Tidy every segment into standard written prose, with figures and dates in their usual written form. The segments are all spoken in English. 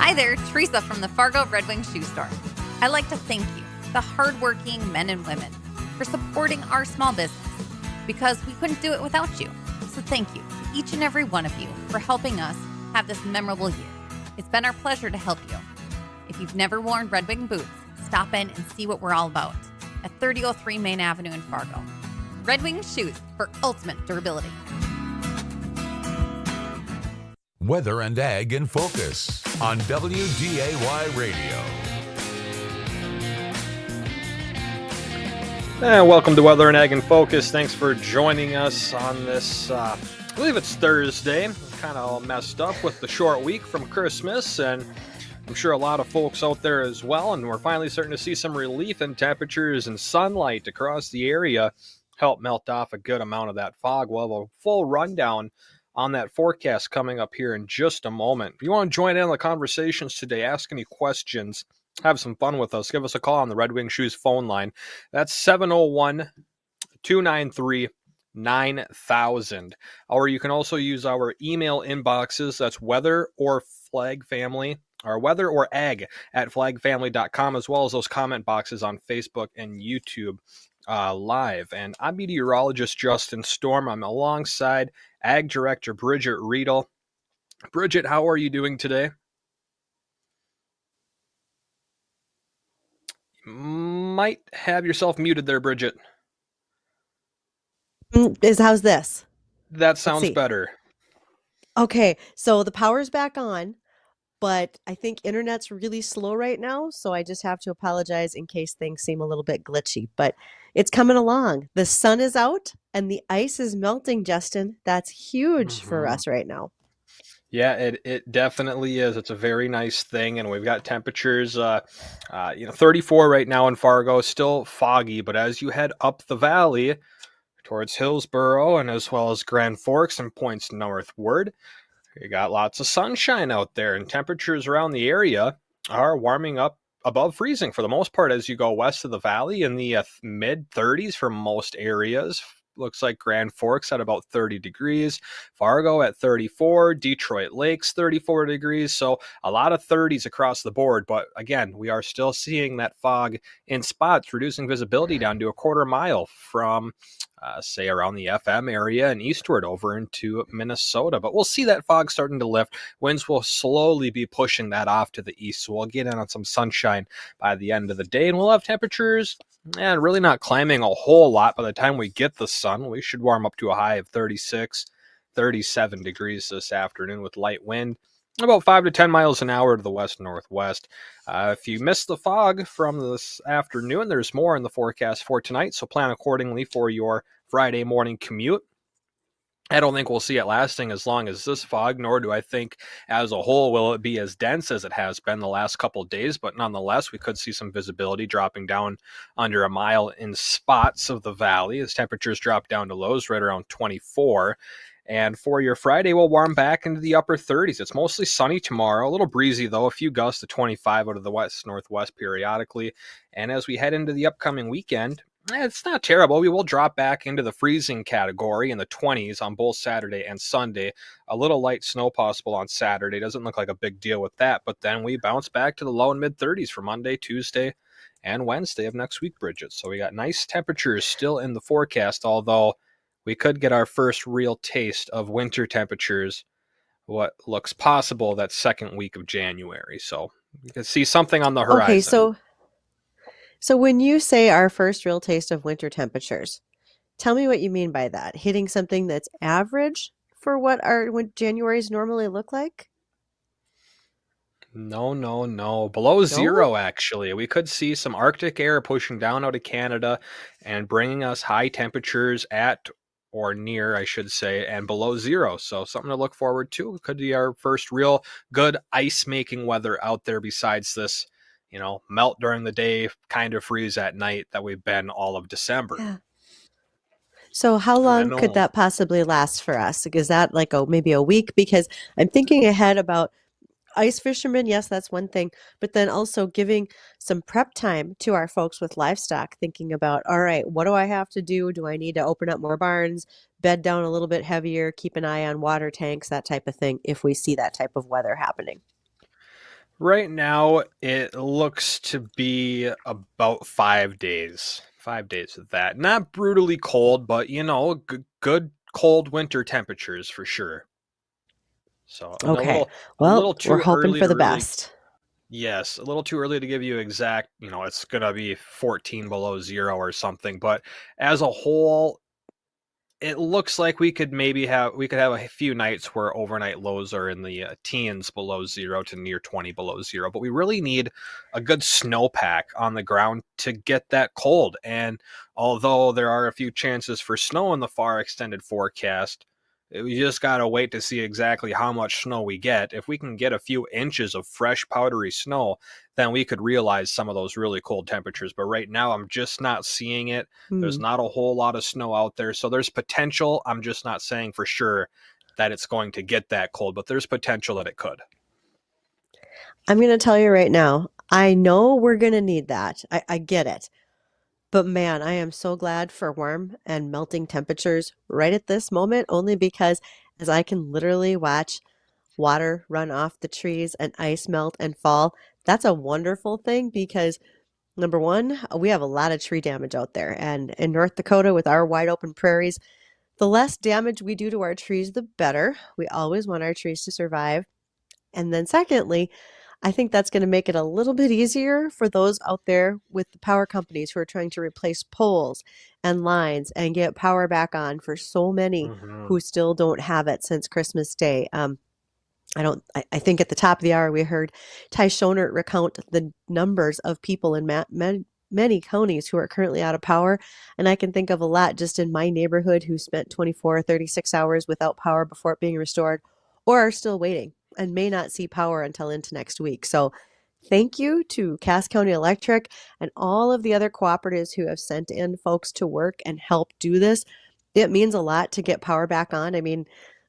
Hi there, Teresa from the Fargo Red Wing Shoe Store. I'd like to thank you, the hardworking men and women, for supporting our small business because we couldn't do it without you. So thank you to each and every one of you for helping us have this memorable year. It's been our pleasure to help you. If you've never worn Red Wing boots, stop in and see what we're all about at 3003 Main Avenue in Fargo. Red Wing shoes for ultimate durability. Weather and Ag in Focus on WDAY Radio. And welcome to Weather and Ag in Focus. Thanks for joining us on this, I believe it's Thursday. Kind of all messed up with the short week from Christmas, and I'm sure a lot of folks out there as well. And we're finally starting to see some relief in temperatures and sunlight across the area help melt off a good amount of that fog. We'll have a full rundown on that forecast coming up here in just a moment. If you want to join in on the conversations today, ask any questions, have some fun with us, give us a call on the Red Wing Shoes phone line. That's 701-293-9000. Or you can also use our email inboxes. That's weather or ag at flagfamily.com, as well as those comment boxes on Facebook and YouTube live. And I'm meteorologist Justin Storm. I'm alongside Ag Director Bridgette Readel. Bridgette, how are you doing today? You might have yourself muted there, Bridgette. How's this? That sounds better. Okay, so the power's back on, but I think internet's really slow right now, so I just have to apologize in case things seem a little bit glitchy, but it's coming along. The sun is out and the ice is melting, Justin. That's huge for us right now. Yeah, it definitely is. It's a very nice thing, and we've got temperatures, 34 right now in Fargo, still foggy, but as you head up the valley towards Hillsboro and as well as Grand Forks and points northward, you got lots of sunshine out there, and temperatures around the area are warming up above freezing for the most part as you go west of the valley, in the mid 30s for most areas. Looks like Grand Forks at about 30 degrees, Fargo at 34, Detroit Lakes 34 degrees. So a lot of 30s across the board. But again, we are still seeing that fog in spots, reducing visibility down to a quarter mile from, say, around the FM area and eastward over into Minnesota. But we'll see that fog starting to lift. Winds will slowly be pushing that off to the east. So we'll get in on some sunshine by the end of the day, and we'll have temperatures and really not climbing a whole lot by the time we get the sun. We should warm up to a high of 36, 37 degrees this afternoon with light wind, about 5 to 10 miles an hour to the west-northwest. If you missed the fog from this afternoon, there's more in the forecast for tonight, so plan accordingly for your Friday morning commute. I don't think we'll see it lasting as long as this fog, nor do I think as a whole will it be as dense as it has been the last couple of days, but nonetheless, we could see some visibility dropping down under a mile in spots of the valley as temperatures drop down to lows right around 24. And for your Friday, we'll warm back into the upper 30s. It's mostly sunny tomorrow, a little breezy though, a few gusts to 25 out of the west-northwest periodically. And as we head into the upcoming weekend, it's not terrible. We will drop back into the freezing category in the 20s on both Saturday and Sunday. A little light snow possible on Saturday. Doesn't look like a big deal with that. But then we bounce back to the low and mid 30s for Monday, Tuesday, and Wednesday of next week, Bridgette. So we got nice temperatures still in the forecast, although we could get our first real taste of winter temperatures, what looks possible that second week of January. So you can see something on the horizon. Okay, so when you say our first real taste of winter temperatures, tell me what you mean by that. Hitting something that's average for what Januaries normally look like? No. Below zero, actually. We could see some Arctic air pushing down out of Canada and bringing us high temperatures at or near, I should say, and below zero. So something to look forward to. It could be our first real good ice-making weather out there besides this, melt during the day, kind of freeze at night that we've been all of December. Yeah. So how long could that possibly last for us? Is that like maybe a week? Because I'm thinking ahead about ice fishermen. Yes, that's one thing. But then also giving some prep time to our folks with livestock, thinking about, all right, what do I have to do? Do I need to open up more barns, bed down a little bit heavier, keep an eye on water tanks, that type of thing, if we see that type of weather happening? Right now, it looks to be about 5 days. 5 days of that. Not brutally cold, but good cold winter temperatures for sure. So, and a Okay. little, a Well, little we're too hoping early for to the really. best. Yes, a little too early to give you exact. It's gonna be 14 below zero or something. But as a whole, it looks like we could have a few nights where overnight lows are in the teens below zero to near 20 below zero, but we really need a good snowpack on the ground to get that cold. And although there are a few chances for snow in the far extended forecast, we just got to wait to see exactly how much snow we get. If we can get a few inches of fresh powdery snow, then we could realize some of those really cold temperatures. But right now I'm just not seeing it. There's Hmm. not a whole lot of snow out there, so there's potential. I'm just not saying for sure that it's going to get that cold, but there's potential that it could. I'm going to tell you right now, I know we're going to need that. I get it. But man, I am so glad for warm and melting temperatures right at this moment, only because as I can literally watch water run off the trees and ice melt and fall, that's a wonderful thing because number one, we have a lot of tree damage out there. And in North Dakota, with our wide open prairies, the less damage we do to our trees, the better. We always want our trees to survive. And then, secondly, I think that's going to make it a little bit easier for those out there with the power companies who are trying to replace poles and lines and get power back on for so many Mm-hmm. who still don't have it since Christmas Day. I think at the top of the hour we heard Ty Schoenert recount the numbers of people in many counties who are currently out of power. And I can think of a lot just in my neighborhood who spent 24 or 36 hours without power before it being restored or are still waiting and may not see power until into next week. So thank you to Cass County Electric and all of the other cooperatives who have sent in folks to work and help do this. It means a lot to get power back on. I mean,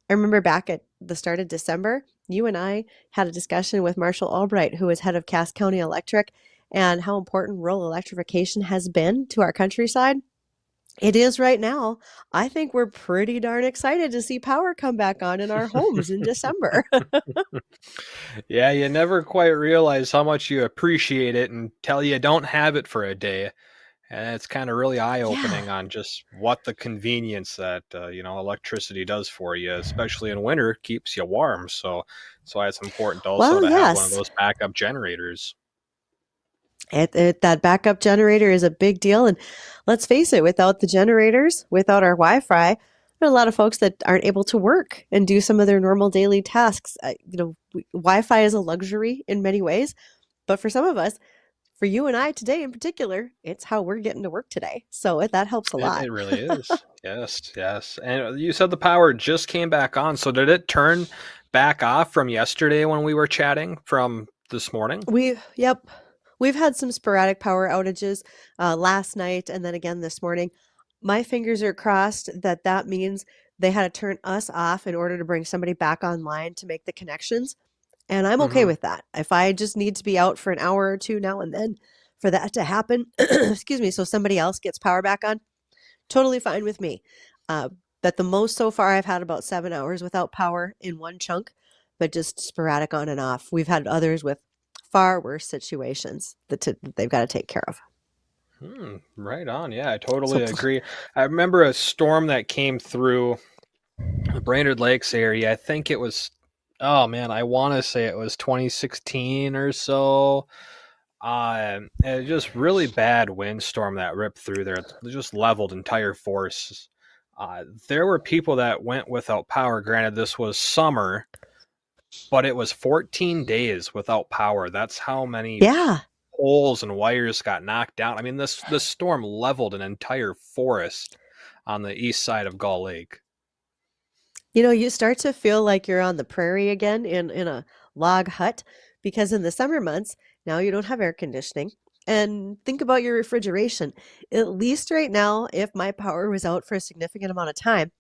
I remember back at the start of December, you and I had a discussion with Marshall Albright, who is head of Cass County Electric, and how important rural electrification has been to our countryside. It is right now. I think we're pretty darn excited to see power come back on in our homes in December. Yeah, you never quite realize how much you appreciate it until you don't have it for a day. And it's kind of really Yeah. eye-opening on just what the convenience that electricity does for you, especially in winter, keeps you warm. So that's why it's important also Well, to have one of yes. those backup generators. That backup generator is a big deal. And let's face it, without the generators, without our Wi Fi, there are a lot of folks that aren't able to work and do some of their normal daily tasks. Wi Fi is a luxury in many ways, but for some of us, for you and I today in particular, it's how we're getting to work today. So that helps a It lot. it really is. Yes, yes. And you said the power just came back on. So did it turn back off from yesterday when we were chatting from this morning? Yep. We've had some sporadic power outages last night and then again this morning. My fingers are crossed that that means they had to turn us off in order to bring somebody back online to make the connections. And I'm okay Mm-hmm. with that. If I just need to be out for an hour or two now and then for that to happen, excuse me, so somebody else gets power back on, totally fine with me. Uh, but the most so far, I've had about 7 hours without power in one chunk, but just sporadic on and off. We've had others with far worse situations that they've got to take care of. Right on. Yeah, I So, totally agree. I remember a storm that came through the Brainerd Lakes area. I think it was, oh man, I want to say it was 2016 or so. It just really bad windstorm that ripped through there. It just leveled entire forests. There were people that went without power. Granted, this was summer, but it was 14 days without power. That's how many yeah. poles and wires got knocked down. I mean, this storm leveled an entire forest on the east side of Gull Lake. You start to feel like you're on the prairie again in a log hut because in the summer months, now you don't have air conditioning. And think about your refrigeration. At least right now, if my power was out for a significant amount of time,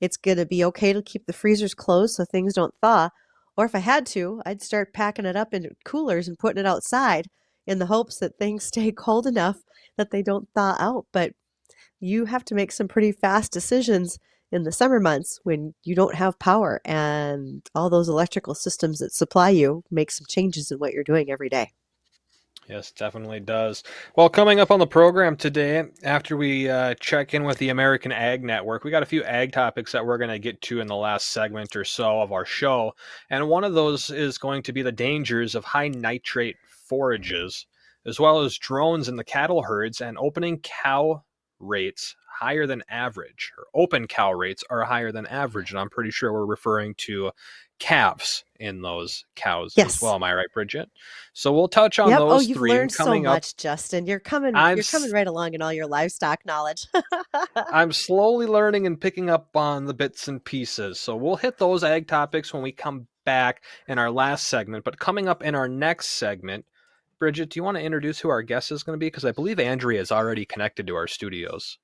it's going to be okay to keep the freezers closed so things don't thaw. Or if I had to, I'd start packing it up into coolers and putting it outside in the hopes that things stay cold enough that they don't thaw out. But you have to make some pretty fast decisions in the summer months when you don't have power and all those electrical systems that supply you make some changes in what you're doing every day. Yes, definitely does. Well, coming up on the program today, after we check in with the American Ag Network, we got a few ag topics that we're going to get to in the last segment or so of our show. And one of those is going to be the dangers of high nitrate forages, as well as drones in the cattle herds and opening cow rates higher than average, or open cow rates are higher than average. And I'm pretty sure we're referring to calves in those cows as well. Am I right, Bridgette? So we'll touch on those you've three. learned so much, Justin. You're coming right along in all your livestock knowledge. I'm slowly learning and picking up on the bits and pieces. So we'll hit those ag topics when we come back in our last segment. But coming up in our next segment, Bridgette, do you want to introduce who our guest is going to be? Because I believe Andrea is already connected to our studios.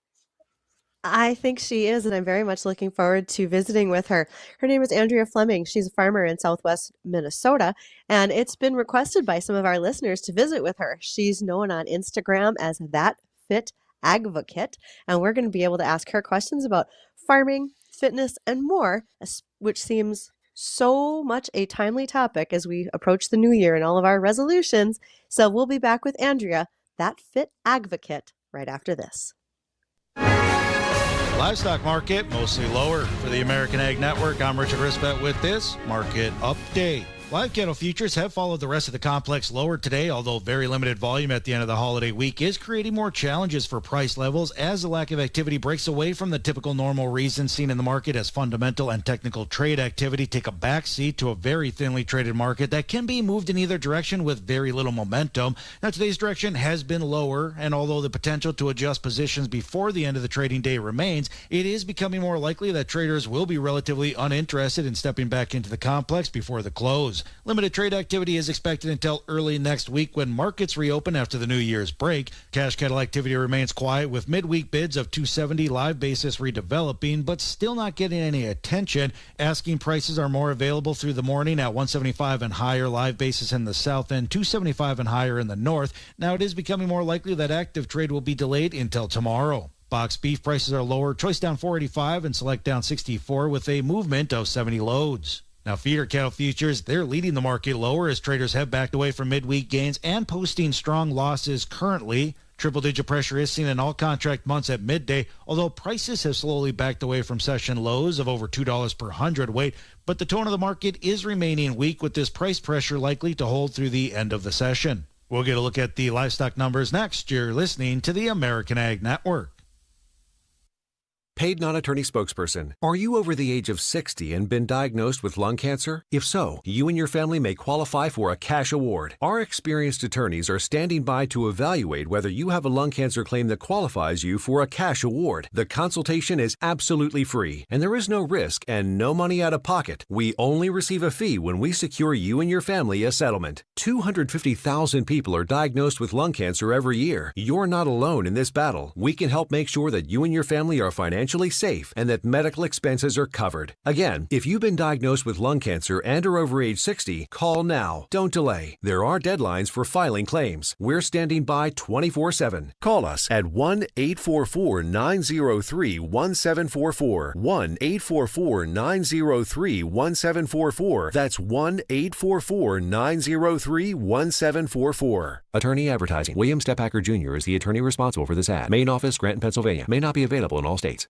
I think she is, and I'm very much looking forward to visiting with her. Her name is Andrea Flemming. She's a farmer in Southwest Minnesota, and it's been requested by some of our listeners to visit with her. She's known on Instagram as That Fit Agvocate, and we're going to be able to ask her questions about farming, fitness, and more, which seems so much a timely topic as we approach the new year and all of our resolutions. So we'll be back with Andrea, That Fit Agvocate, right after this. Livestock market mostly lower. For the American Ag Network, I'm Richard Risbett with this market update. Live cattle futures have followed the rest of the complex lower today, although very limited volume at the end of the holiday week is creating more challenges for price levels as the lack of activity breaks away from the typical normal reasons seen in the market as fundamental and technical trade activity take a backseat to a very thinly traded market that can be moved in either direction with very little momentum. Now, today's direction has been lower, and although the potential to adjust positions before the end of the trading day remains, it is becoming more likely that traders will be relatively uninterested in stepping back into the complex before the close. Limited trade activity is expected until early next week when markets reopen after the New Year's break. Cash cattle activity remains quiet with midweek bids of $270 live basis redeveloping, but still not getting any attention. Asking prices are more available through the morning at $175 and higher live basis in the south and $275 and higher in the north. Now it is becoming more likely that active trade will be delayed until tomorrow. Box beef prices are lower, choice down $4.85 and select down $64 with a movement of 70 loads. Now, feeder cattle futures, they're leading the market lower as traders have backed away from midweek gains and posting strong losses currently. Triple-digit pressure is seen in all contract months at midday, although prices have slowly backed away from session lows of over $2 per hundredweight. But the tone of the market is remaining weak, with this price pressure likely to hold through the end of the session. We'll get a look at the livestock numbers next. You're listening to the American Ag Network. Paid non-attorney spokesperson. Are you over the age of 60 and been diagnosed with lung cancer? If so, you and your family may qualify for a cash award. Our experienced attorneys are standing by to evaluate whether you have a lung cancer claim that qualifies you for a cash award. The consultation is absolutely free, and there is no risk and no money out of pocket. We only receive a fee when we secure you and your family a settlement. 250,000 people are diagnosed with lung cancer every year. You're not alone in this battle. We can help make sure that you and your family are financially safe and that medical expenses are covered. Again, if you've been diagnosed with lung cancer and are over age 60, call now. Don't delay. There are deadlines for filing claims. We're standing by 24/7. Call us at 1-844-903-1744. 1-844-903-1744. That's 1-844-903-1744. Attorney advertising. William Stephacker Jr. is the attorney responsible for this ad. Main office, Granton, Pennsylvania. May not be available in all states.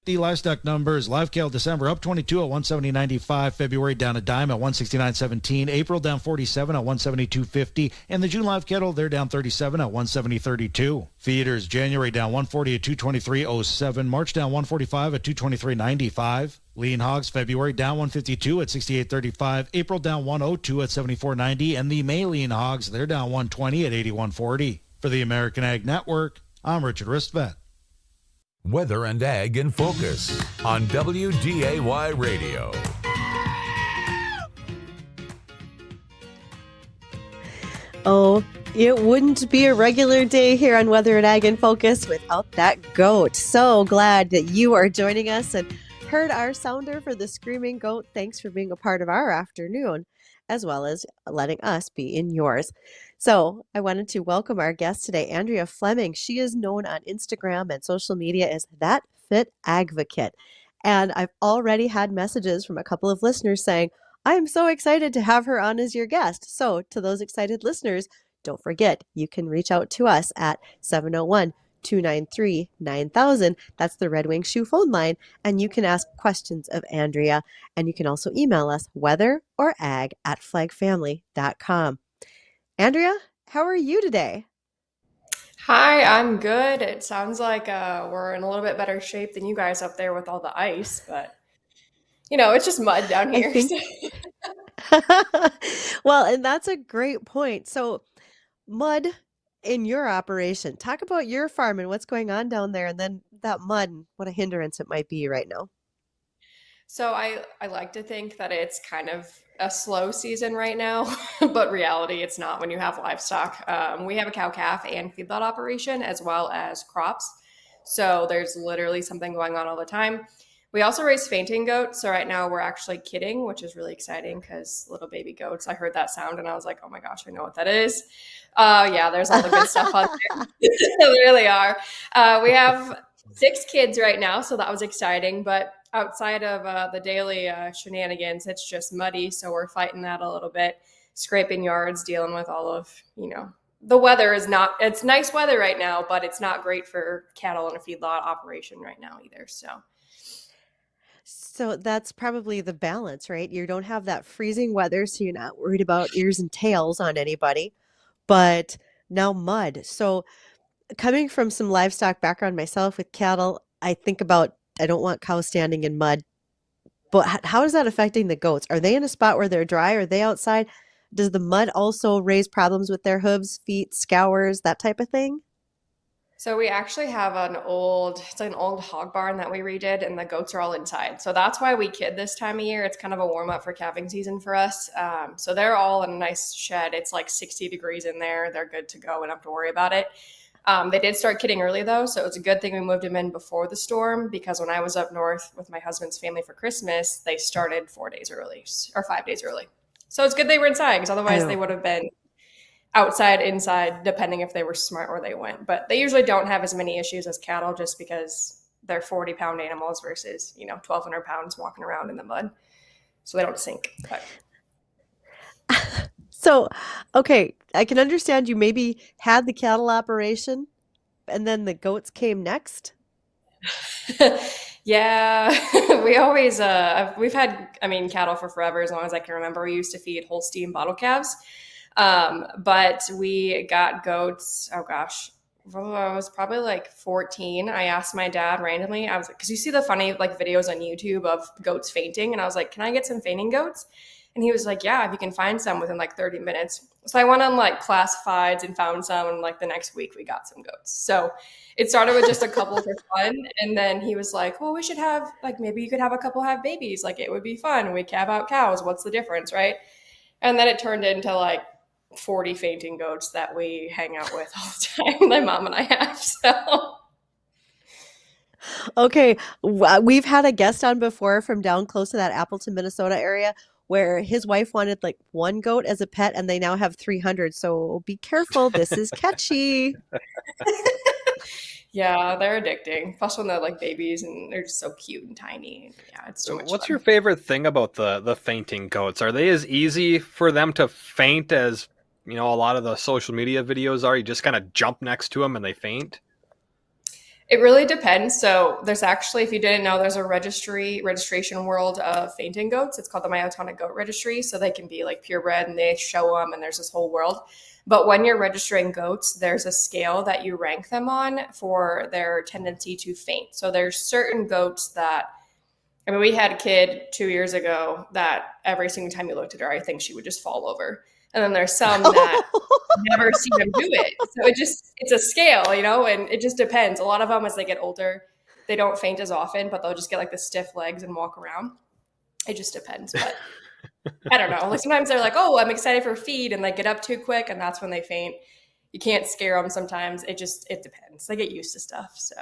The livestock numbers: live cattle December up 22 at 170.95, February down a dime at 169.17, April down 47 at 172.50, and the June live cattle, they're down 37 at 170.32. Feeders: January down 140 at 223.07, March down 145 at 223.95. Lean hogs: February down 152 at 68.35, April down 102 at 74.90, and the May lean hogs, they're down 120 at 81.40. For the American Ag Network, I'm Richard Ristvet. Weather and Ag in Focus on WDAY Radio. Oh, it wouldn't be a regular day here on Weather and Ag in Focus without that goat. So glad that you are joining us and heard our sounder for the screaming goat. Thanks for being a part of our afternoon, as well as letting us be in yours. So I wanted to welcome our guest today, Andrea Flemming. She is known on Instagram and social media as That Fit Agvocate. And I've already had messages from a couple of listeners saying, I'm so excited to have her on as your guest. So to those excited listeners, don't forget, you can reach out to us at 701-293-9000. That's the Red Wing Shoe phone line. And you can ask questions of Andrea. And you can also email us weather or ag at flagfamily.com. Andrea, how are you today? Hi, I'm good. It sounds like we're in a little bit better shape than you guys up there with all the ice, but it's just mud down I here. think, well, and that's a great point. So, mud in your operation, talk about your farm and what's going on down there, and then that mud and what a hindrance it might be right now. So I like to think that it's kind of a slow season right now, but reality it's not when you have livestock. We have a cow-calf and feedlot operation as well as crops. So there's literally something going on all the time. We also raise fainting goats. So right now we're actually kidding, which is really exciting because little baby goats, I heard that sound and I was like, oh my gosh, I know what that is. Yeah, there's all the good stuff on there. They really are. We have 6 kids right now, so that was exciting. But outside of the daily shenanigans, it's just muddy. So we're fighting that a little bit, scraping yards, dealing with all of, the weather is not, it's nice weather right now, but it's not great for cattle in a feedlot operation right now either. So that's probably the balance, right? You don't have that freezing weather, so you're not worried about ears and tails on anybody, but now mud. So coming from some livestock background myself with cattle, I think about I don't want cows standing in mud, but how is that affecting the goats? Are they in a spot where they're dry? Are they outside? Does the mud also raise problems with their hooves, feet, scours, that type of thing? So we actually have it's like an old hog barn that we redid, and the goats are all inside. So that's why we kid this time of year. It's kind of a warm up for calving season for us. So they're all in a nice shed. It's like 60 degrees in there. They're good to go. We don't have to worry about it. They did start kidding early though. So it was a good thing we moved them in before the storm, because when I was up north with my husband's family for Christmas, they started 4 days early or 5 days early. So it's good they were inside, because otherwise they would have been outside, inside, depending if they were smart where they went. But they usually don't have as many issues as cattle, just because they're 40-pound animals versus 1,200 pounds walking around in the mud, so they don't sink. But. So, okay, I can understand you maybe had the cattle operation and then the goats came next. Yeah, we always we've had cattle for forever, as long as I can remember. We used to feed Holstein bottle calves. But we got goats, oh gosh, I was probably like 14. I asked my dad randomly, I was like, because you see the funny like videos on YouTube of goats fainting, and I was like, can I get some fainting goats? And he was like, yeah, if you can find some within like 30 minutes. So I went on like classifieds and found some, and like the next week we got some goats. So it started with just a couple for fun, and then he was like, well, we should have, like, maybe you could have a couple have babies, like it would be fun. We calve out cows, what's the difference, right? And then it turned into like 40 fainting goats that we hang out with all the time. My mom and I have. So Okay, we've had a guest on before from down close to that Appleton, Minnesota area, where his wife wanted like 1 goat as a pet, and they now have 300. So be careful, this is catchy. yeah, they're addicting. Plus when they're like babies and they're just so cute and tiny. Yeah, it's too much What's fun. your favorite thing about the fainting goats? Are they as easy for them to faint as a lot of the social media videos are? You just kind of jump next to them and they faint? It really depends. So there's actually, if you didn't know, there's a registration world of fainting goats. It's called the Myotonic Goat Registry. So they can be like purebred and they show them, and there's this whole world. But when you're registering goats, there's a scale that you rank them on for their tendency to faint. So there's certain goats that, we had a kid 2 years ago that every single time you looked at her, I think she would just fall over. And then there's some that never see them do it. So it's a scale, and it just depends. A lot of them, as they get older, they don't faint as often, but they'll just get like the stiff legs and walk around. It just depends. But I don't know. Like sometimes they're like, oh, I'm excited for feed, and they get up too quick, and that's when they faint. You can't scare them sometimes. It depends. They get used to stuff. So.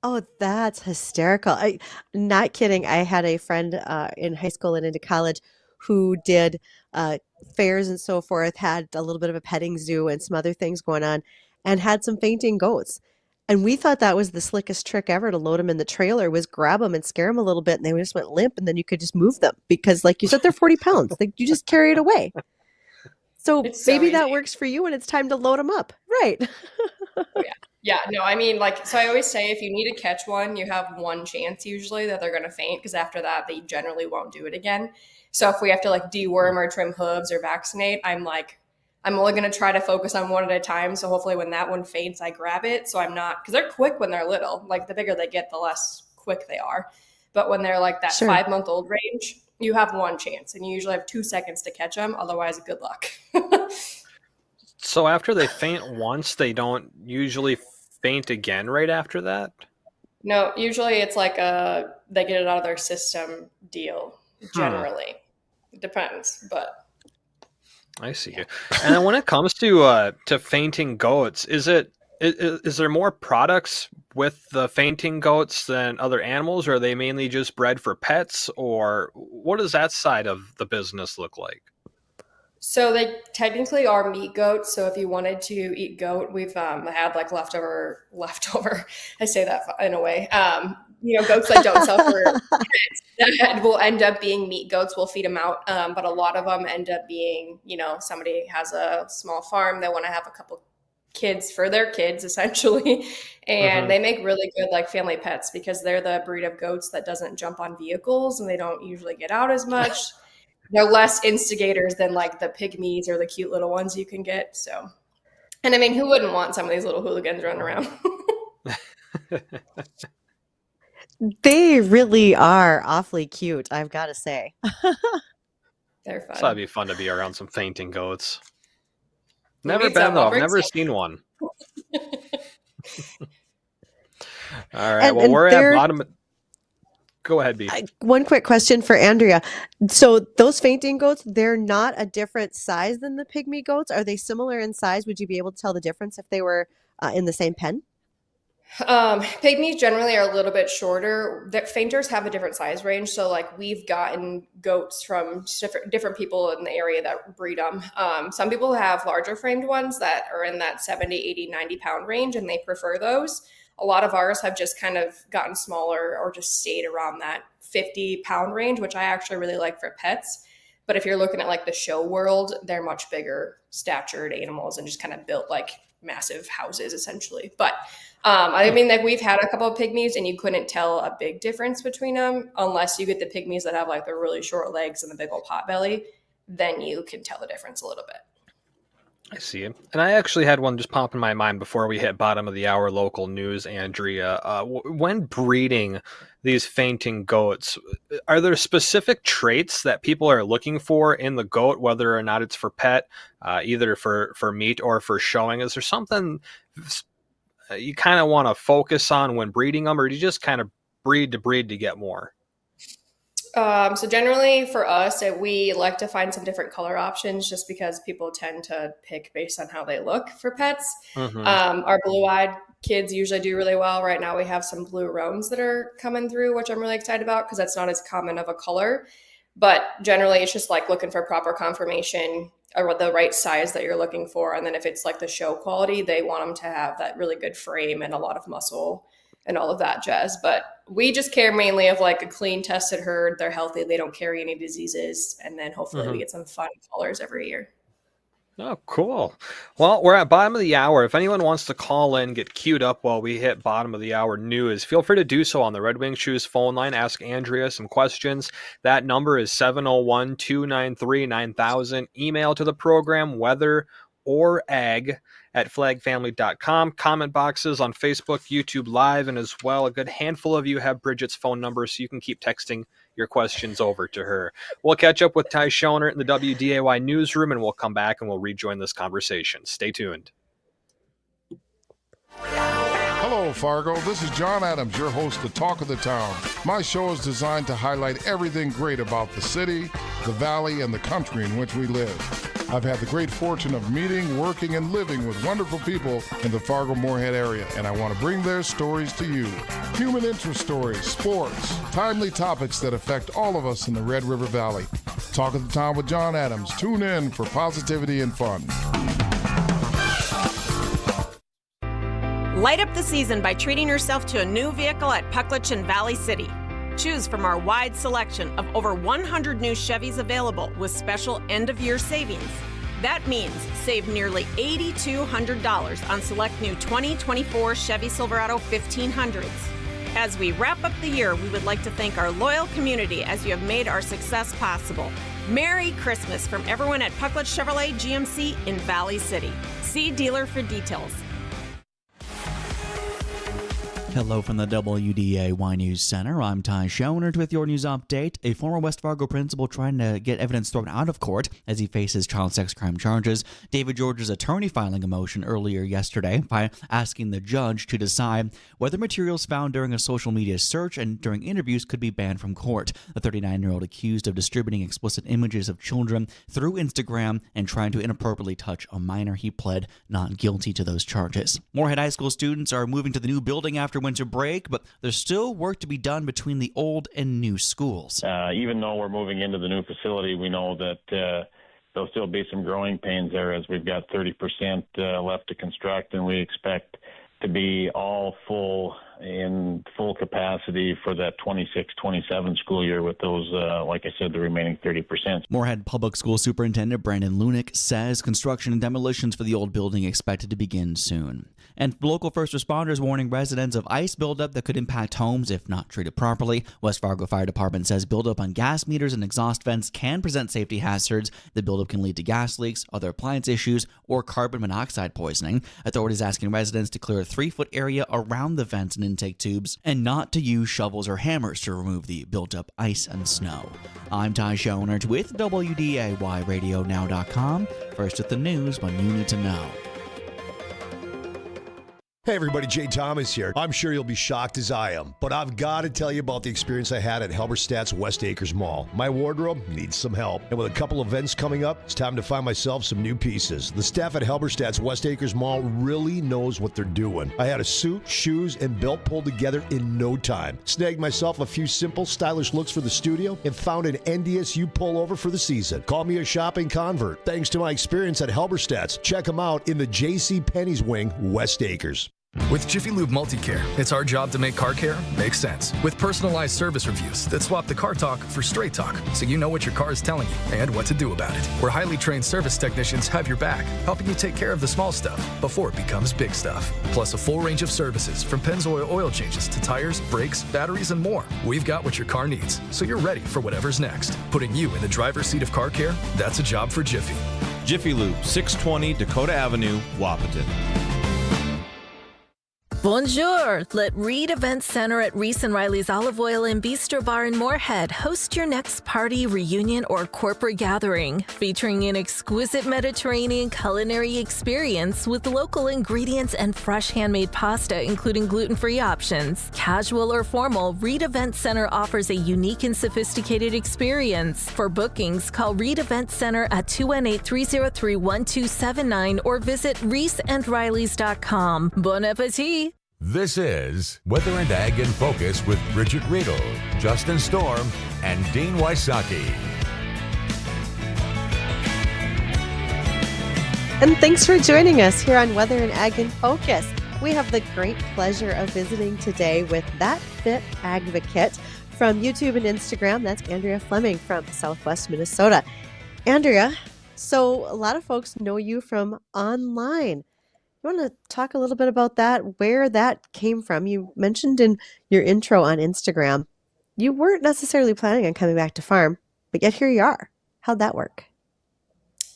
Oh, that's hysterical. Not kidding. I had a friend in high school and into college who did fairs and so forth, had a little bit of a petting zoo and some other things going on, and had some fainting goats. And we thought that was the slickest trick ever to load them in the trailer, was grab them and scare them a little bit, and they just went limp, and then you could just move them because, like you said, they're 40 pounds. You just carry it away. So maybe that works for you, and it's time to load them up. Right. Yeah. No, I mean, so I always say if you need to catch one, you have one chance usually that they're going to faint, because after that, they generally won't do it again. So if we have to deworm or trim hooves or vaccinate, I'm only going to try to focus on one at a time. So hopefully when that one faints, I grab it. So I'm not, because they're quick when they're little. The bigger they get, the less quick they are. But when they're that 5-month-old range, you have one chance, and you usually have 2 seconds to catch them. Otherwise, good luck. So after they faint once, they don't usually faint again right after that? No, usually it's they get it out of their system deal, generally. It depends, but. I see. Yeah. And then when it comes to fainting goats, is there more products with the fainting goats than other animals, or are they mainly just bred for pets, or what does that side of the business look like? So they technically are meat goats. So if you wanted to eat goat, we've had leftover. I say that in a way. Goats that don't sell for pets that will end up being meat goats. We'll feed them out. But a lot of them end up being, somebody has a small farm. They want to have a couple kids for their kids, essentially. And they make really good family pets, because they're the breed of goats that doesn't jump on vehicles, and they don't usually get out as much. They're less instigators than the pygmies or the cute little ones you can get. So, and I mean, who wouldn't want some of these little hooligans running around? They really are awfully cute, I've got to say. They're fun. So that'd be fun to be around some fainting goats. Never been though. I've never seen one. All right. Well, we're at bottom. Go ahead, B. One quick question for Andrea. So those fainting goats, they're not a different size than the pygmy goats. Are they similar in size? Would you be able to tell the difference if they were in the same pen? Pygmies generally are a little bit shorter. The fainters have a different size range. So we've gotten goats from different people in the area that breed them. Some people have larger framed ones that are in that 70, 80, 90 pound range, and they prefer those. A lot of ours have just kind of gotten smaller or just stayed around that 50 pound range, which I actually really like for pets. But if you're looking at the show world, they're much bigger statured animals and just kind of built massive houses essentially. But I mean, we've had a couple of pygmies, and you couldn't tell a big difference between them unless you get the pygmies that have the really short legs and the big old pot belly. Then you can tell the difference a little bit. I see. And I actually had one just pop in my mind before we hit bottom of the hour local news, Andrea. When breeding these fainting goats, are there specific traits that people are looking for in the goat, whether or not it's for pet, either for meat or for showing? Is there something you kind of want to focus on when breeding them, or do you just kind of breed to get more? So generally for us, we like to find some different color options, just because people tend to pick based on how they look for pets. Our blue-eyed kids usually do really well. Right now we have some blue roans that are coming through, which I'm really excited about, because that's not as common of a color. But generally it's just looking for proper conformation or the right size that you're looking for. And then if it's the show quality, they want them to have that really good frame and a lot of muscle and all of that jazz. But we just care mainly of a clean, tested herd. They're healthy. They don't carry any diseases. And then hopefully we get some fun colors every year. Oh, cool. Well, we're at bottom of the hour. If anyone wants to call in, get queued up while we hit bottom of the hour news, feel free to do so on the Red Wing Shoes phone line. Ask Andrea some questions. That number is 701-293-9000. Email to the program, weather or ag at flagfamily.com. Comment boxes on Facebook, YouTube Live, and as well, a good handful of you have Bridgette's phone number, so you can keep texting your questions over to her. We'll catch up with Ty Schoner in the WDAY newsroom, and we'll come back and we'll rejoin this conversation. Stay tuned. Hello, Fargo. This is John Adams, your host of Talk of the Town. My show is designed to highlight everything great about the city, the valley, and the country in which we live. I've had the great fortune of meeting, working, and living with wonderful people in the Fargo-Moorhead area, and I want to bring their stories to you. Human interest stories, sports, timely topics that affect all of us in the Red River Valley. Talk of the Town with John Adams. Tune in for positivity and fun. Light up the season by treating yourself to a new vehicle at Pucklich in Valley City. Choose from our wide selection of over 100 new Chevys available with special end-of-year savings. That means save nearly $8,200 on select new 2024 Chevy Silverado 1500s. As we wrap up the year, we would like to thank our loyal community as you have made our success possible. Merry Christmas from everyone at Pucklich Chevrolet GMC in Valley City. See dealer for details. Hello from the WDAY News Center. I'm Ty Schoenert with your news update. A former West Fargo principal trying to get evidence thrown out of court as he faces child sex crime charges. David George's attorney filing a motion earlier yesterday by asking the judge to decide whether materials found during a social media search and during interviews could be banned from court. The 39-year-old accused of distributing explicit images of children through Instagram and trying to inappropriately touch a minor. He pled not guilty to those charges. Moorhead High School students are moving to the new building after winter break, but there's still work to be done between the old and new schools. Even though we're moving into the new facility, we know that there'll still be some growing pains there as we've got 30% left to construct, and we expect to be all full in full capacity for that 26-27 school year with those, like I said, the remaining 30%. Moorhead Public School Superintendent Brandon Lunick says construction and demolitions for the old building expected to begin soon. And local first responders warning residents of ice buildup that could impact homes if not treated properly. West Fargo Fire Department says buildup on gas meters and exhaust vents can present safety hazards. The buildup can lead to gas leaks, other appliance issues, or carbon monoxide poisoning. Authorities asking residents to clear a 3-foot area around the vents and intake tubes and not to use shovels or hammers to remove the built-up ice and snow. I'm Ty Schoenert with WDAYRadioNow.com. First with the news when you need to know. Hey everybody, Jay Thomas here. I'm sure you'll be shocked as I am, but I've got to tell you about the experience I had at Halberstadt's West Acres Mall. My wardrobe needs some help, and with a couple events coming up, it's time to find myself some new pieces. The staff at Halberstadt's West Acres Mall really knows what they're doing. I had a suit, shoes, and belt pulled together in no time. Snagged myself a few simple, stylish looks for the studio, and found an NDSU pullover for the season. Call me a shopping convert. Thanks to my experience at Halberstadt's. Check them out in the J.C. Penney's wing, West Acres. With Jiffy Lube Multicare, it's our job to make car care make sense. With personalized service reviews that swap the car talk for straight talk, so you know what your car is telling you and what to do about it. Where highly trained service technicians have your back, helping you take care of the small stuff before it becomes big stuff. Plus a full range of services from Pennzoil oil changes to tires, brakes, batteries, and more. We've got what your car needs, so you're ready for whatever's next. Putting you in the driver's seat of car care, that's a job for Jiffy. Jiffy Lube, 620 Dakota Avenue, Wapaton. Bonjour! Let Reed Event Center at Reese & Riley's Olive Oil and Bistro Bar in Moorhead host your next party, reunion, or corporate gathering, featuring an exquisite Mediterranean culinary experience with local ingredients and fresh handmade pasta, including gluten-free options. Casual or formal, Reed Event Center offers a unique and sophisticated experience. For bookings, call Reed Event Center at 218-303-1279 or visit reeseandrileys.com. Bon appetit! This is Weather and Ag in Focus with Bridgette Readel, Justin Storm, and Dean Wysocki. And thanks for joining us here on Weather and Ag in Focus. We have the great pleasure of visiting today with That Fit Agvocate from YouTube and Instagram. That's Andrea Flemming from Southwest Minnesota. Andrea, so a lot of folks know you from online. You want to talk a little bit about that, where that came from? You mentioned in your intro on Instagram, you weren't necessarily planning on coming back to farm, but yet here you are. How'd that work?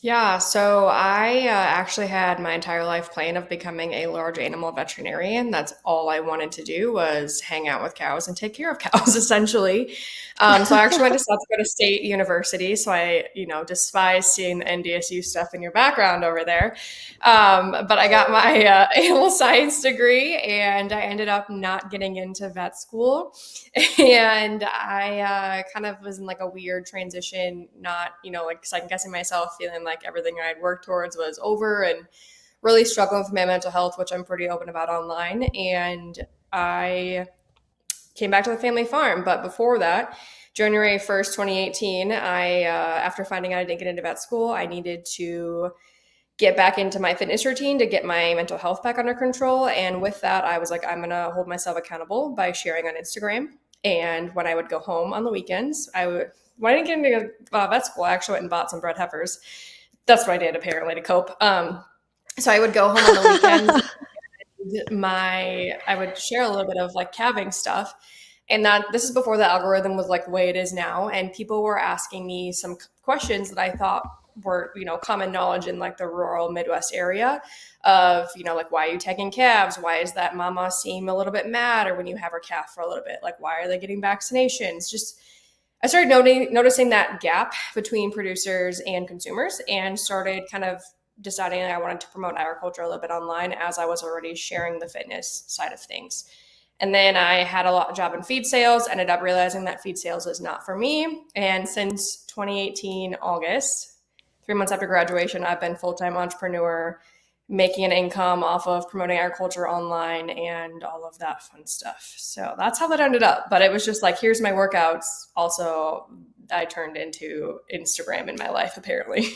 Yeah, so I actually had my entire life plan of becoming a large animal veterinarian. That's all I wanted to do was hang out with cows and take care of cows, essentially. So I actually went to South Dakota State University. So I, despise seeing the NDSU stuff in your background over there. But I got my animal science degree, and I ended up not getting into vet school. And I kind of was in like a weird transition, not, like second guessing myself, feeling like everything I'd worked towards was over and really struggling with my mental health, which I'm pretty open about online. And I came back to the family farm. But before that, January 1st, 2018, after finding out I didn't get into vet school, I needed to get back into my fitness routine to get my mental health back under control. And with that, I was like, I'm going to hold myself accountable by sharing on Instagram. And when I would go home on the weekends, when I didn't get into vet school, I actually went and bought some bred heifers. That's what I did apparently to cope. So I would go home on the weekends. I would share a little bit of like calving stuff. And this is before the algorithm was like the way it is now. And people were asking me some questions that I thought were, common knowledge in like the rural Midwest area of, like, why are you tagging calves? Why is that mama seem a little bit mad? Or when you have her calf for a little bit, like, why are they getting vaccinations? Just, I started noticing that gap between producers and consumers, and started kind of deciding I wanted to promote agriculture a little bit online, as I was already sharing the fitness side of things. And then I had a job in feed sales, ended up realizing that feed sales is not for me. And since 2018, August, 3 months after graduation, I've been full-time entrepreneur, making an income off of promoting agriculture online and all of that fun stuff. So that's how that ended up. But it was just like, here's my workouts. Also, I turned into Instagram in my life, apparently.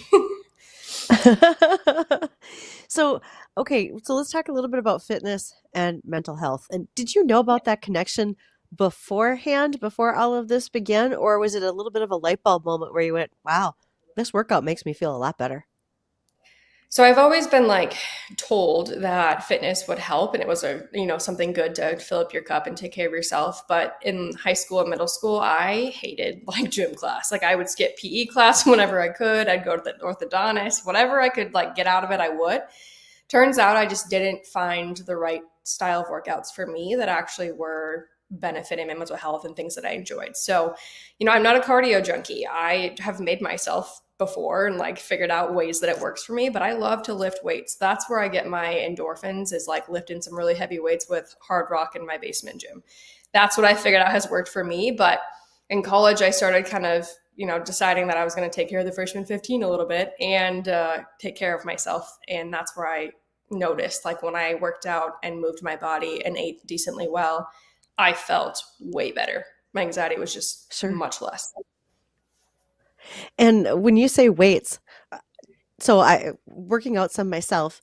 So let's talk a little bit about fitness and mental health. And did you know about that connection beforehand, before all of this began? Or was it a little bit of a light bulb moment where you went, wow, this workout makes me feel a lot better? So I've always been like told that fitness would help, and it was something good to fill up your cup and take care of yourself. But in high school and middle school, I hated like gym class. Like I would skip PE class whenever I could. I'd go to the orthodontist, whatever I could like get out of it, I would. Turns out I just didn't find the right style of workouts for me that actually were benefiting my mental health and things that I enjoyed. So, I'm not a cardio junkie. I have made myself before and like figured out ways that it works for me, but I love to lift weights. That's where I get my endorphins, is like lifting some really heavy weights with hard rock in my basement gym. That's what I figured out has worked for me. But in college, I started kind of, deciding that I was going to take care of the freshman 15 a little bit and take care of myself. And that's where I noticed, like, when I worked out and moved my body and ate decently well, I felt way better. My anxiety was just much less. And when you say weights, so I working out some myself,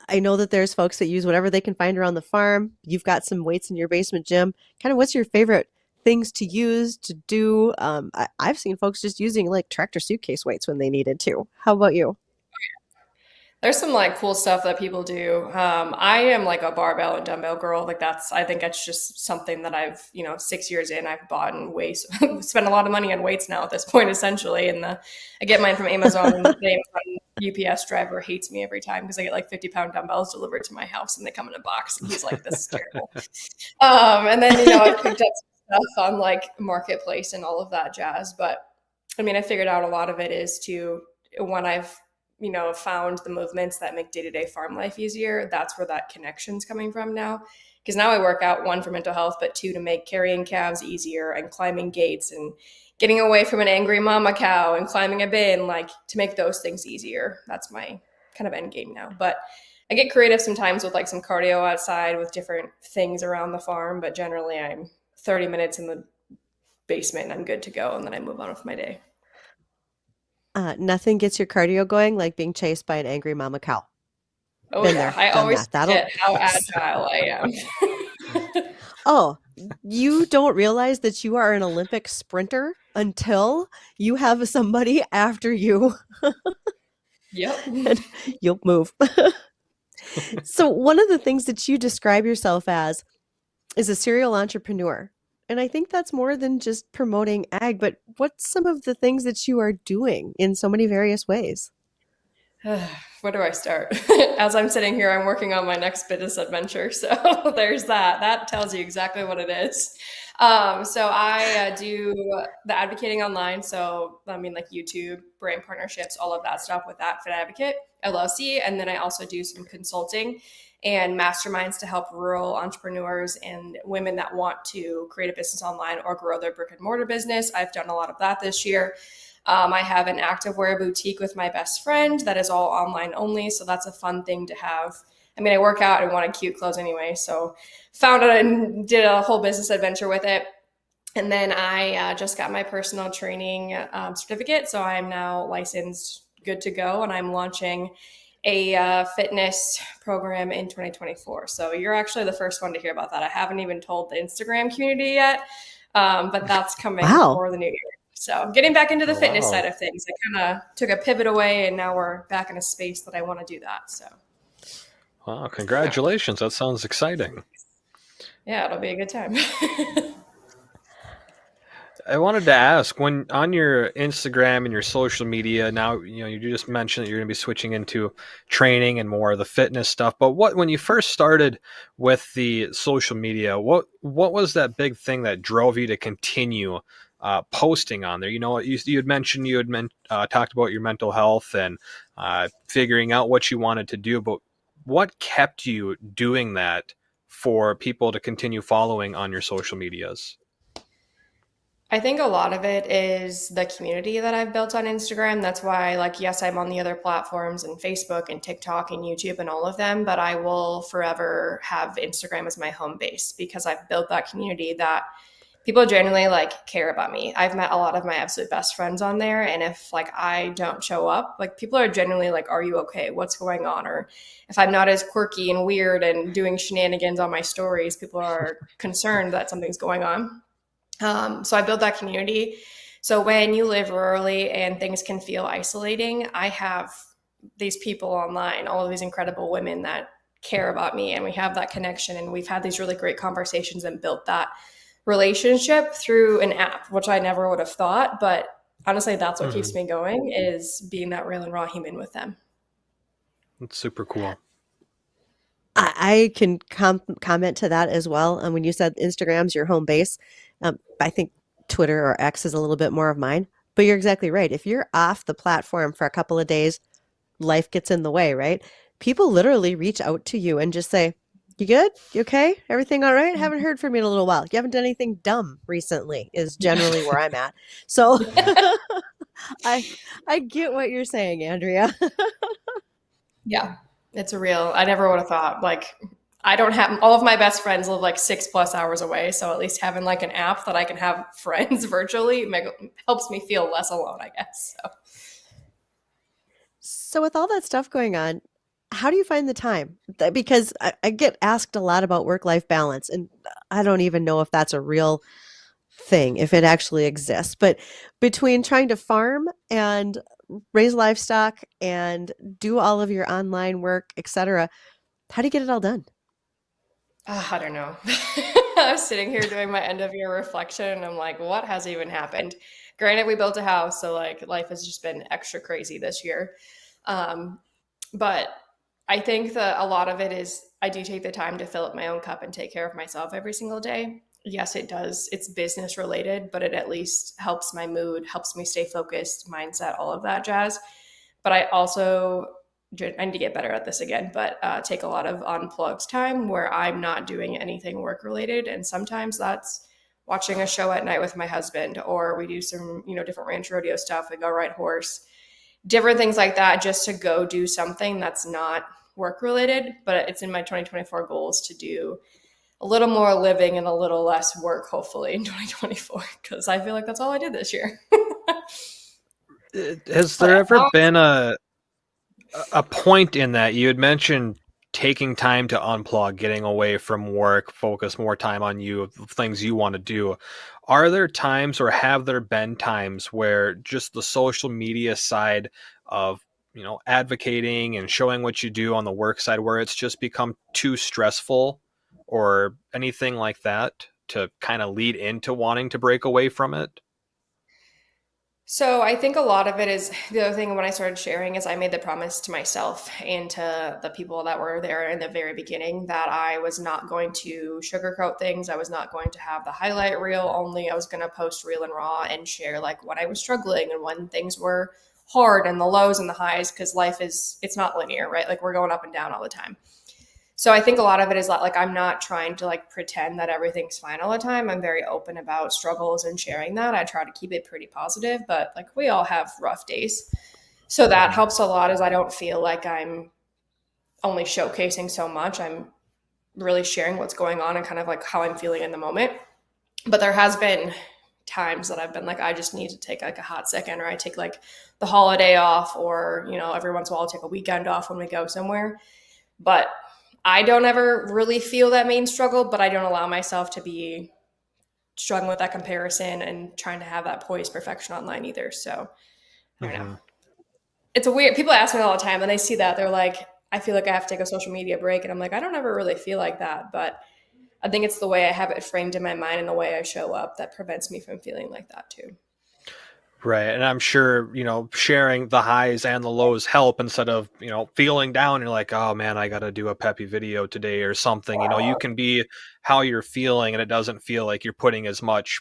I know that there's folks that use whatever they can find around the farm. You've got some weights in your basement gym. Kind of what's your favorite things to use, to do? I've seen folks just using like tractor suitcase weights when they needed to. How about you? There's some like cool stuff that people do. I am like a barbell and dumbbell girl. Like I think that's just something that I've, 6 years in, I've bought and spend a lot of money on weights now at this point, essentially. And I get mine from Amazon, and the Amazon UPS driver hates me every time because I get like 50-pound dumbbells delivered to my house, and they come in a box, and he's like, this is terrible. And then, I've picked up some stuff on like Marketplace and all of that jazz. But I mean, I figured out a lot of it is when I've found the movements that make day-to-day farm life easier, that's where that connection's coming from now. Because now I work out, 1, for mental health, but 2, to make carrying calves easier and climbing gates and getting away from an angry mama cow and climbing a bin, like to make those things easier. That's my kind of end game now. But I get creative sometimes with like some cardio outside with different things around the farm, but generally I'm 30 minutes in the basement and I'm good to go. And then I move on with my day. Nothing gets your cardio going like being chased by an angry mama cow. Oh, yeah. I always forget how agile I am. Oh, you don't realize that you are an Olympic sprinter until you have somebody after you. Yep. And you'll move. So one of the things that you describe yourself as is a serial entrepreneur. And I think that's more than just promoting ag, but what's some of the things that you are doing in so many various ways? Where do I start? As I'm sitting here, I'm working on my next business adventure. So there's that. That tells you exactly what it is. So I do the advocating online. So I mean, like YouTube, brand partnerships, all of that stuff with that Fit Advocate LLC. And then I also do some consulting and masterminds to help rural entrepreneurs and women that want to create a business online or grow their brick and mortar business. I've done a lot of that this year. I have an activewear boutique with my best friend that is all online only. So that's a fun thing to have. I mean, I work out and wanted cute clothes anyway. So found it and did a whole business adventure with it. And then I just got my personal training certificate. So I'm now licensed, good to go. And I'm launching a fitness program in 2024. So you're actually the first one to hear about that. I haven't even told the Instagram community yet, but that's coming for the new year. So getting back into the fitness side of things, I kind of took a pivot away, and now we're back in a space that I want to do that. So. Wow, congratulations. That sounds exciting. Yeah, it'll be a good time. I wanted to ask, when on your Instagram and your social media now, you just mentioned that you're going to be switching into training and more of the fitness stuff. But when you first started with the social media, what was that big thing that drove you to continue posting on there? You had mentioned talked about your mental health and figuring out what you wanted to do, but what kept you doing that for people to continue following on your social medias? I think a lot of it is the community that I've built on Instagram. That's why, yes, I'm on the other platforms and Facebook and TikTok and YouTube and all of them, but I will forever have Instagram as my home base because I've built that community that people genuinely care about me. I've met a lot of my absolute best friends on there. And if I don't show up, people are genuinely are you okay? What's going on? Or if I'm not as quirky and weird and doing shenanigans on my stories, people are concerned that something's going on. So I built that community. So when you live rurally and things can feel isolating, I have these people online, all of these incredible women that care about me, and we have that connection, and we've had these really great conversations and built that relationship through an app, which I never would have thought. But honestly, that's what keeps me going, is being that real and raw human with them. That's super cool. I can comment to that as well. And when you said Instagram's your home base, I think Twitter or X is a little bit more of mine. But you're exactly right. If you're off the platform for a couple of days, life gets in the way, right? People literally reach out to you and just say, you good? You okay? Everything all right? Haven't heard from you in a little while. You haven't done anything dumb recently is generally where I'm at. So I get what you're saying, Andrea. Yeah, it's real. I never would have thought, I don't have, all of my best friends live 6+ hours away. So at least having an app that I can have friends virtually helps me feel less alone, I guess. So with all that stuff going on, how do you find the time? Because I get asked a lot about work-life balance, and I don't even know if that's a real thing, if it actually exists. But between trying to farm and raise livestock and do all of your online work, etc., how do you get it all done? I don't know. I was sitting here doing my end of year reflection, and I'm like, what has even happened? Granted, we built a house, so life has just been extra crazy this year. But I think that a lot of it is I do take the time to fill up my own cup and take care of myself every single day. Yes, it does. It's business related, but it at least helps my mood, helps me stay focused, mindset, all of that jazz. But I need to get better at this again, but take a lot of unplugged time where I'm not doing anything work related. And sometimes that's watching a show at night with my husband, or we do some, different ranch rodeo stuff. We go ride horse, different things like that, just to go do something that's not work related. But it's in my 2024 goals to do a little more living and a little less work, hopefully, in 2024, because I feel like that's all I did this year. Has there ever been a point in that you had mentioned taking time to unplug, getting away from work, focus more time on you, things you want to do? Are there times, or have there been times, where just the social media side of, advocating and showing what you do on the work side, where it's just become too stressful or anything like that to kind of lead into wanting to break away from it? So I think a lot of it is, the other thing when I started sharing is I made the promise to myself and to the people that were there in the very beginning that I was not going to sugarcoat things. I was not going to have the highlight reel only. I was going to post real and raw and share when I was struggling and when things were hard, and the lows and the highs, because it's not linear, right? We're going up and down all the time. So I think a lot of it is I'm not trying to pretend that everything's fine all the time. I'm very open about struggles and sharing that. I try to keep it pretty positive, but we all have rough days. So that helps a lot, as I don't feel like I'm only showcasing so much. I'm really sharing what's going on and kind of how I'm feeling in the moment. But there has been times that I've been like, I just need to take like a hot second, or I take like the holiday off, or, you know, every once in a while I'll take a weekend off when we go somewhere. But I don't ever really feel that main struggle, but I don't allow myself to be struggling with that comparison and trying to have that poised perfection online either. So I don't know. It's a weird, people ask me all the time and they see that, they're like, I feel like I have to take a social media break. And I'm like, I don't ever really feel like that, but I think it's the way I have it framed in my mind and the way I show up that prevents me from feeling like that too. Right. And I'm sure, you know, sharing the highs and the lows help instead of, you know, feeling down. You're like, oh man, I got to do a peppy video today or something. You know, you can be how you're feeling and it doesn't feel like you're putting as much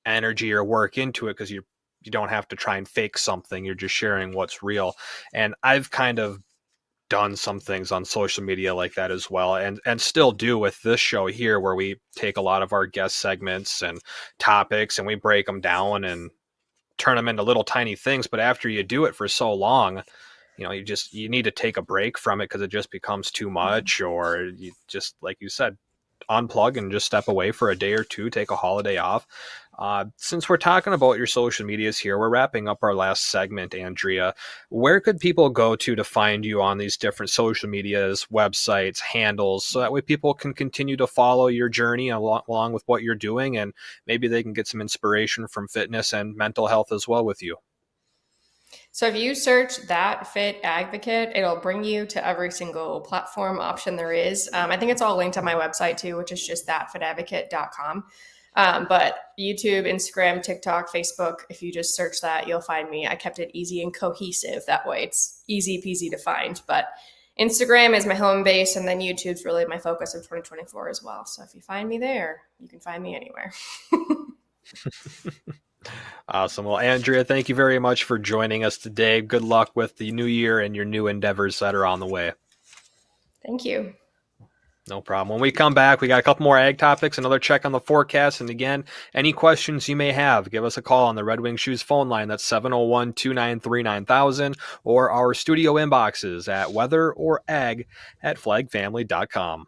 energy or work into it because you don't have to try and fake something. You're just sharing what's real. And I've kind of done some things on social media like that as well, and still do with this show here, where we take a lot of our guest segments and topics and we break them down and turn them into little tiny things. But after you do it for so long, you know, you need to take a break from it because it just becomes too much, or you just, like you said, unplug and just step away for a day or two, take a holiday off. Since we're talking about your social medias here, we're wrapping up our last segment, Andrea. Where could people go to find you on these different social medias, websites, handles, so that way people can continue to follow your journey along with what you're doing, and maybe they can get some inspiration from fitness and mental health as well with you? So if you search That Fit Advocate, it'll bring you to every single platform option there is. I think it's all linked on my website too, which is just thatfitadvocate.com. But YouTube, Instagram, TikTok, Facebook, if you just search that, you'll find me. I kept it easy and cohesive. That way it's easy peasy to find. But Instagram is my home base, and then YouTube's really my focus of 2024 as well. So if you find me there, you can find me anywhere. Awesome. Well, Andrea, thank you very much for joining us today. Good luck with the new year and your new endeavors that are on the way. Thank you. No problem. When we come back, we got a couple more ag topics, another check on the forecast. And again, any questions you may have, give us a call on the Red Wing Shoes phone line. That's 701-293-9000, or our studio inboxes at weatherorag@flagfamily.com.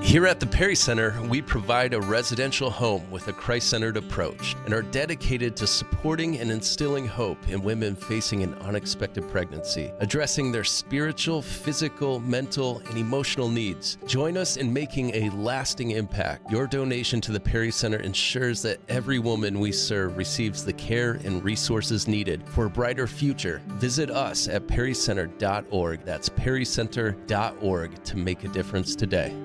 Here at the Perry Center, we provide a residential home with a Christ-centered approach and are dedicated to supporting and instilling hope in women facing an unexpected pregnancy, addressing their spiritual, physical, mental, and emotional needs. Join us in making a lasting impact. Your donation to the Perry Center ensures that every woman we serve receives the care and resources needed for a brighter future. Visit us at perrycenter.org. That's perrycenter.org to make a difference today.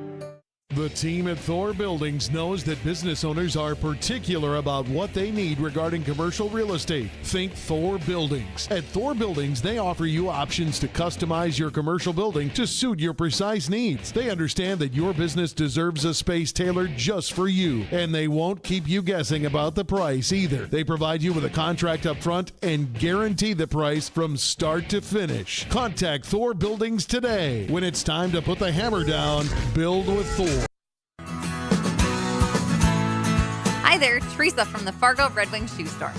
The team at Thor Buildings knows that business owners are particular about what they need regarding commercial real estate. Think Thor Buildings. At Thor Buildings, they offer you options to customize your commercial building to suit your precise needs. They understand that your business deserves a space tailored just for you, and they won't keep you guessing about the price either. They provide you with a contract up front and guarantee the price from start to finish. Contact Thor Buildings today. When it's time to put the hammer down, build with Thor. Hi there, Teresa from the Fargo Red Wing Shoe Store.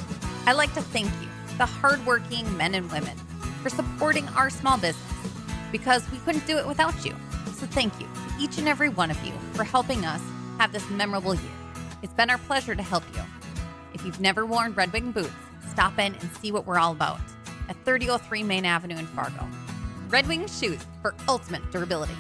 I'd like to thank you, the hardworking men and women, for supporting our small business, because we couldn't do it without you. So thank you to each and every one of you for helping us have this memorable year. It's been our pleasure to help you. If you've never worn Red Wing boots, stop in and see what we're all about at 3003 Main Avenue in Fargo. Red Wing Shoes for ultimate durability.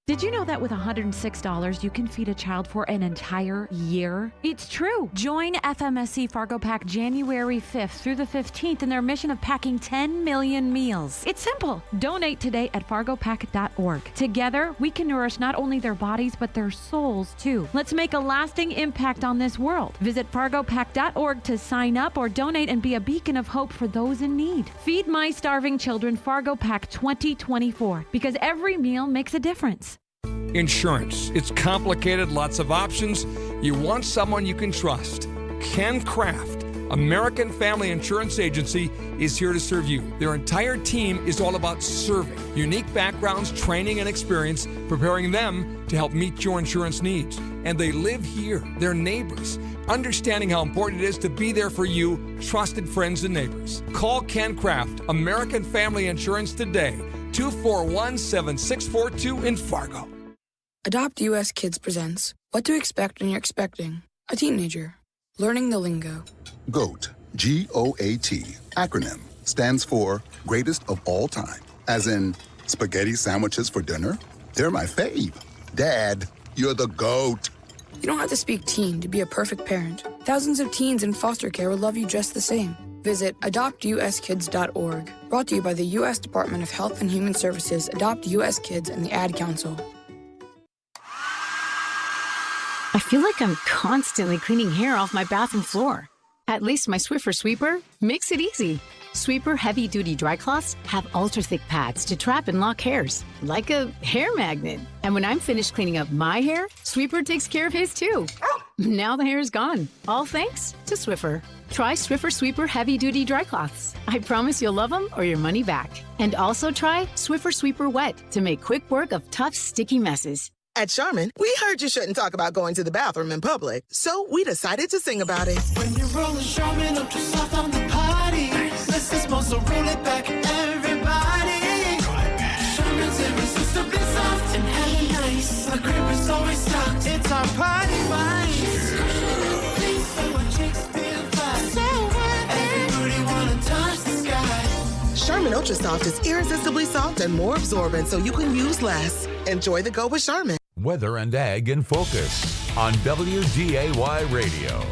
Did you know that with $106, you can feed a child for an entire year? It's true. Join FMSC Fargo Pack January 5th through the 15th in their mission of packing 10 million meals. It's simple. Donate today at fargopack.org. Together, we can nourish not only their bodies, but their souls too. Let's make a lasting impact on this world. Visit fargopack.org to sign up or donate and be a beacon of hope for those in need. Feed My Starving Children Fargo Pack 2024, because every meal makes a difference. Insurance. It's complicated, lots of options. You want someone you can trust. Ken Kraft, American Family Insurance Agency, is here to serve you. Their entire team is all about serving. Unique backgrounds, training, and experience, preparing them to help meet your insurance needs. And they live here. They're neighbors, understanding how important it is to be there for you, trusted friends and neighbors. Call Ken Kraft, American Family Insurance today, 241-7642 in Fargo. Adopt US Kids presents What to Expect When You're Expecting a Teenager. Learning the lingo. GOAT, G-O-A-T, acronym, stands for Greatest of All Time. As in, spaghetti sandwiches for dinner? They're my fave. Dad, you're the GOAT. You don't have to speak teen to be a perfect parent. Thousands of teens in foster care will love you just the same. Visit adoptuskids.org. Brought to you by the U.S. Department of Health and Human Services, Adopt U.S. Kids, and the Ad Council. I feel like I'm constantly cleaning hair off my bathroom floor. At least my Swiffer Sweeper makes it easy. Sweeper heavy-duty dry cloths have ultra-thick pads to trap and lock hairs, like a hair magnet. And when I'm finished cleaning up my hair, Sweeper takes care of his too. Now the hair is gone, all thanks to Swiffer. Try Swiffer Sweeper heavy-duty dry cloths. I promise you'll love them or your money back. And also try Swiffer Sweeper Wet to make quick work of tough, sticky messes. At Charmin, we heard you shouldn't talk about going to the bathroom in public, so we decided to sing about it. When you're rolling Charmin up too soft on the party, let's just so roll it back, everybody. Charmin's irresistibly soft and hella nice. The crib is always stocked. It's our party wine. So our chicks feel fine. So everybody wanna touch the sky. Charmin Ultra Soft is irresistibly soft and more absorbent, so you can use less. Enjoy the go with Charmin. Weather and Ag in Focus on WDAY Radio.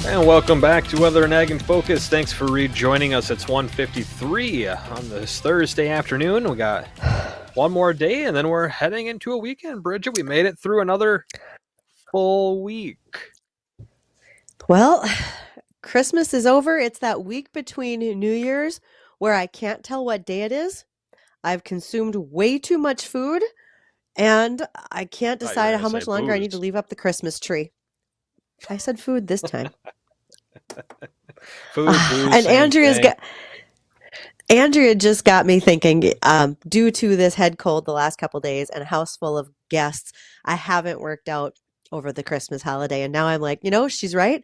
And welcome back to Weather and Ag in Focus. Thanks for rejoining us. It's 1:53 on this Thursday afternoon. We got one more day, and then we're heading into a weekend. Bridgette, we made it through another full week. Well, Christmas is over. It's that week between New Year's where I can't tell what day it is. I've consumed way too much food, and I can't decide how much longer I need to leave up the Christmas tree. I said food this time. Food, booze, and Andrea just got me thinking, due to this head cold the last couple days and a house full of guests, I haven't worked out over the Christmas holiday. And now I'm like, she's right.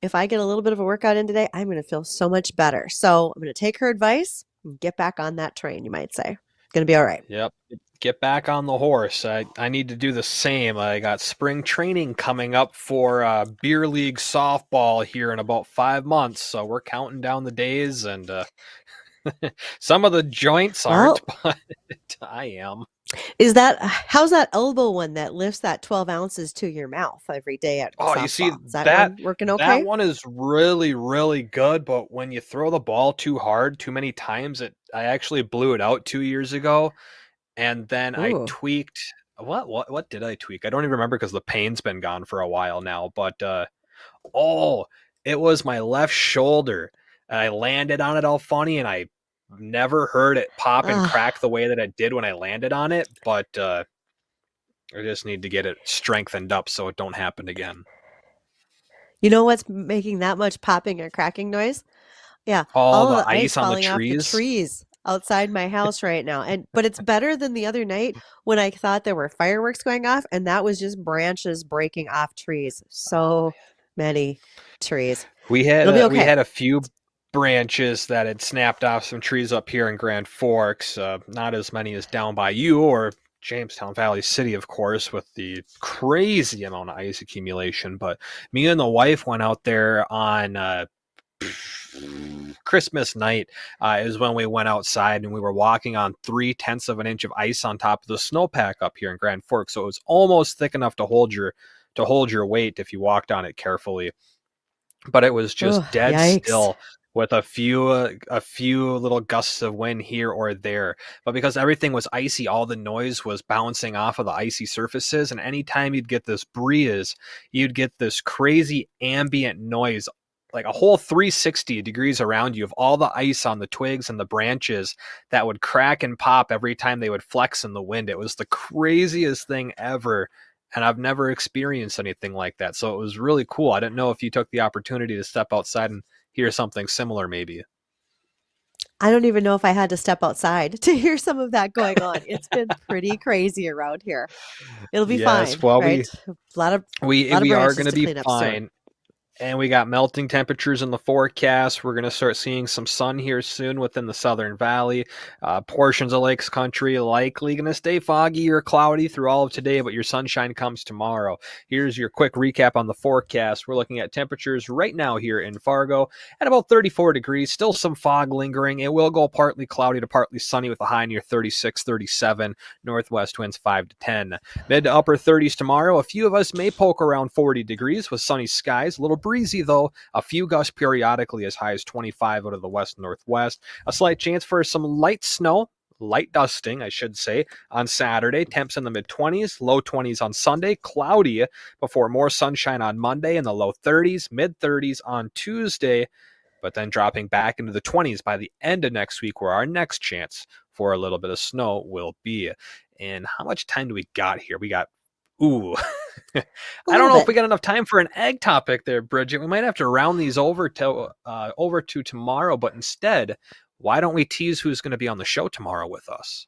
If I get a little bit of a workout in today, I'm going to feel so much better. So I'm going to take her advice and get back on that train, you might say. It's going to be all right. Yep. Get back on the horse. I need to do the same. I got spring training coming up for beer league softball here in about 5 months. So we're counting down the days, and some of the joints aren't, but I am. How's that elbow one that lifts that 12 ounces to your mouth every day at softball? You see, is that one working okay? That one is really, really good, but when you throw the ball too hard, too many times, I actually blew it out 2 years ago, and then I tweaked. What did I tweak? I don't even remember because the pain's been gone for a while now, but it was my left shoulder. I landed on it all funny, and I never heard it pop and crack the way that it did when I landed on it, but I just need to get it strengthened up so it don't happen again. You know what's making that much popping or cracking noise? Yeah, all the ice on the trees. Off the trees outside my house right now. But it's better than the other night when I thought there were fireworks going off, and that was just branches breaking off trees. So many trees. We had a few branches that had snapped off some trees up here in Grand Forks, not as many as down by you or Jamestown Valley City, of course, with the crazy amount of ice accumulation. But me and the wife went out there on Christmas night is when we went outside, and we were walking on 0.3 of an inch of ice on top of the snowpack up here in Grand Forks. So it was almost thick enough to hold your weight if you walked on it carefully. But it was just dead still, with a few little gusts of wind here or there. But because everything was icy, all the noise was bouncing off of the icy surfaces. And anytime you'd get this breeze, you'd get this crazy ambient noise, like a whole 360 degrees around you of all the ice on the twigs and the branches that would crack and pop every time they would flex in the wind. It was the craziest thing ever. And I've never experienced anything like that. So it was really cool. I didn't know if you took the opportunity to step outside and hear something similar, maybe. I don't even know if I had to step outside to hear some of that going on. It's been pretty crazy around here. It'll be fine. Well, right? we are going to be fine. And we got melting temperatures in the forecast. We're going to start seeing some sun here soon within the Southern Valley. Portions of Lakes Country likely going to stay foggy or cloudy through all of today, but your sunshine comes tomorrow. Here's your quick recap on the forecast. We're looking at temperatures right now here in Fargo at about 34 degrees. Still some fog lingering. It will go partly cloudy to partly sunny with a high near 36, 37. Northwest winds 5 to 10. Mid to upper 30s tomorrow. A few of us may poke around 40 degrees with sunny skies. A little breezy though. A few gusts periodically as high as 25 out of the west northwest. A slight chance for some light snow, light dusting, I should say, on Saturday. Temps in the mid-20s, low 20s on Sunday. Cloudy before more sunshine on Monday in the low 30s, mid-30s on Tuesday, but then dropping back into the 20s by the end of next week, where our next chance for a little bit of snow will be. And how much time do we got here? We got, I don't know if we got enough time for an egg topic there, Bridgette. We might have to round these over to tomorrow, but instead, why don't we tease who's going to be on the show tomorrow with us?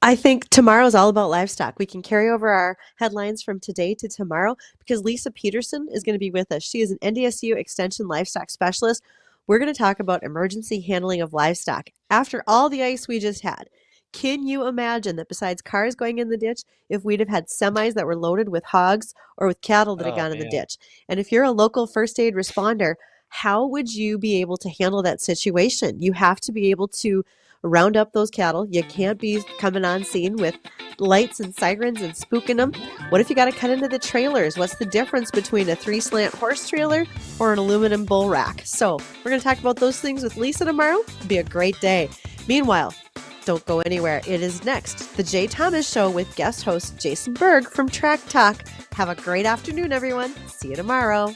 I think tomorrow's all about livestock. We can carry over our headlines from today to tomorrow because Lisa Peterson is going to be with us. She is an NDSU Extension Livestock Specialist. We're going to talk about emergency handling of livestock. After all the ice we just had, can you imagine that besides cars going in the ditch, if we'd have had semis that were loaded with hogs or with cattle that had gone in the ditch? And if you're a local first aid responder, how would you be able to handle that situation? You have to be able to round up those cattle. You can't be coming on scene with lights and sirens and spooking them. What if you got to cut into the trailers? What's the difference between a 3-slant horse trailer or an aluminum bull rack? So we're going to talk about those things with Lisa tomorrow. It'll be a great day. Meanwhile, don't go anywhere. It is next, The Jay Thomas Show with guest host Jason Berg from Track Talk. Have a great afternoon, everyone. See you tomorrow.